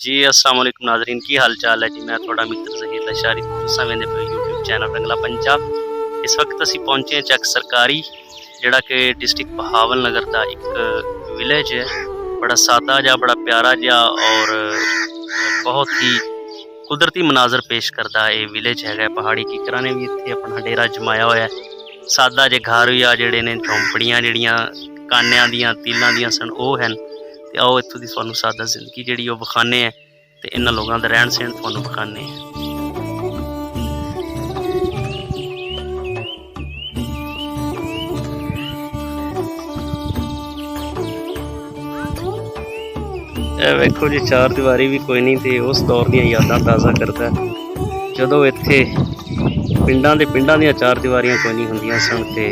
जी अस्सलाम वालेकुम नाज़रीन, की हाल चाल है जी। मैं थोड़ा मित्र ज़हीर लशारी तुसां वेंदे पे यूट्यूब चैनल रंगला पंजाब। इस वक्त असी पहुंचे हैं चक सरकारी जिहड़ा कि डिस्ट्रिक्ट बहावल नगर का एक विलेज है। बड़ा सादा जा बड़ा प्यारा जा और बहुत ही कुदरती मनाजर पेश करता है। ये विलेज है पहाड़ी कीकरा ने भी इत्थे अपना डेरा जमाया होया है। सादा जे घर या जिहड़े ने झोंपड़ियां जिहड़ियां कान्यां दियां तीलां दियां सन ओह हैं। ते आओ इत्थों दी तुहानूं सादा जिंदगी जिहड़ी ओह विखाने हैं ते इन्हां लोकां दा रहन सहन तुहानूं विखाने हैं। ਇਹ ਵੇਖੋ जी चार दीवारी भी कोई नहीं ते उस दौर ਦੀਆਂ यादां ताज़ा करता है ਜਦੋਂ ਇੱਥੇ ਪਿੰਡਾਂ ਦੀਆਂ ਚਾਰ ਦੀਵਾਰੀਆਂ ਕੋਈ ਨਹੀਂ ਹੁੰਦੀਆਂ ਸਨ ਤੇ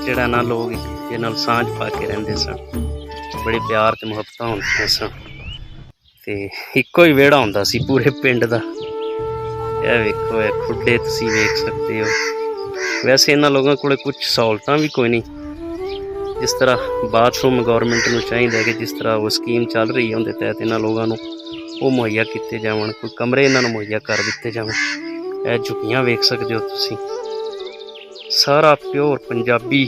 ਜਿਹੜਾ ਨਾ ਲੋਕ ਇੱਕ ਦੂਜੇ ਨਾਲ ਸਾਂਝ ਪਾ ਕੇ ਰਹਿੰਦੇ ਸਨ। ਬੜੇ ਪਿਆਰ ਤੇ ਮੁਹੱਬਤਾਂ ਹੁੰਦੀਆਂ ਸਨ ਤੇ ਇੱਕੋ ਹੀ ਵਿਹੜਾ ਹੁੰਦਾ ਸੀ ਪੂਰੇ ਪਿੰਡ ਦਾ। ਇਹ ਵੇਖੋ ਇਹ ਖੁੱਡੇ ਤੁਸੀਂ ਵੇਖ ਸਕਦੇ ਹੋ। ਵੈਸੇ ਇਹਨਾਂ ਲੋਕਾਂ ਕੋਲ ਕੁਝ ਸਹੂਲਤਾਂ ਵੀ ਕੋਈ ਨਹੀਂ। जिस तरह बाथरूम गौरमेंट को चाहिए कि जिस तरह वो स्कीम चल रही है उनके तहत इन्होंने लोगों को मुहैया किए जावन, कोई कमरे इन्होंने मुहैया कर दिते जावन। यह झुग्गियां वेख सकते हो तुसी। सारा प्योर पंजाबी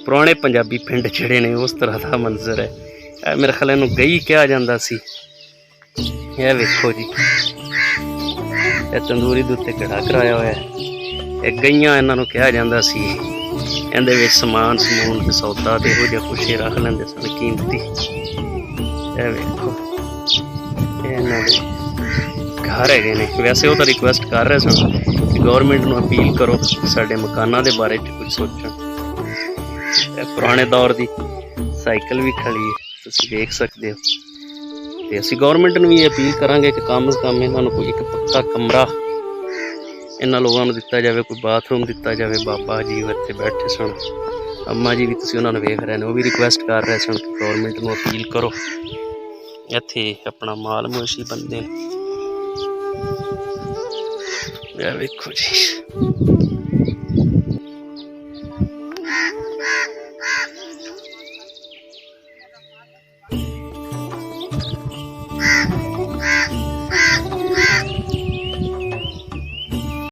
पुराने पंजाबी पिंड जिहड़े ने उस तरह का मंजर है। यह मेरे ख्याल इन्हूं गई कहा जाता सी। यह वेखो जी यह तंदूरी दे उत्ते कड़ा कराया होया है। यह गईयां इन्हों कहा जाता सी। ਇਹਦੇ ਵਿੱਚ ਸਮਾਨ ਸਮੂਨ ਸੌਦਾ ਤੇ ਇਹੋ ਜਿਹਾ ਕੁਛ ਰਖ ਲੈਂਦੇ ਸਨ ਕੀਮਤੀ। ਇਹ ਵੇਖੋ ਇਹਨਾਂ ਦੇ ਘਰ ਹੈਗੇ ਨੇ। ਵੈਸੇ ਉਹ ਤਾਂ ਰਿਕੁਐਸਟ ਕਰ ਰਹੇ ਸਨ ਕਿ ਗੌਰਮੈਂਟ ਨੂੰ ਅਪੀਲ ਕਰੋ ਸਾਡੇ ਮਕਾਨਾਂ ਦੇ ਬਾਰੇ 'ਚ ਕੁਝ ਸੋਚਣ। ਇਹ ਪੁਰਾਣੇ ਦੌਰ ਦੀ ਸਾਈਕਲ ਵੀ ਖੜੀ ਹੈ ਤੁਸੀਂ ਵੇਖ ਸਕਦੇ ਹੋ। ਤੇ ਅਸੀਂ ਗੌਰਮੈਂਟ ਨੂੰ ਵੀ ਇਹ ਅਪੀਲ ਕਰਾਂਗੇ ਕਿ ਕਮ ਸੇ ਕਮ ਇਹਨਾਂ ਨੂੰ ਕੋਈ ਇੱਕ ਪੱਕਾ ਕਮਰਾ इन्होंने लोगों को दिता जाए, कोई बाथरूम दिता जाए। बाबा जी इत्थे बैठे सन, अम्मा जी भी तुसीं उन्होंने वेख रहे हैं, वो भी रिक्वेस्ट कर रहे सन कि गौरमेंट को अपील करो इत्थे अपना माल मवेशी बनते हैं। वेखो जी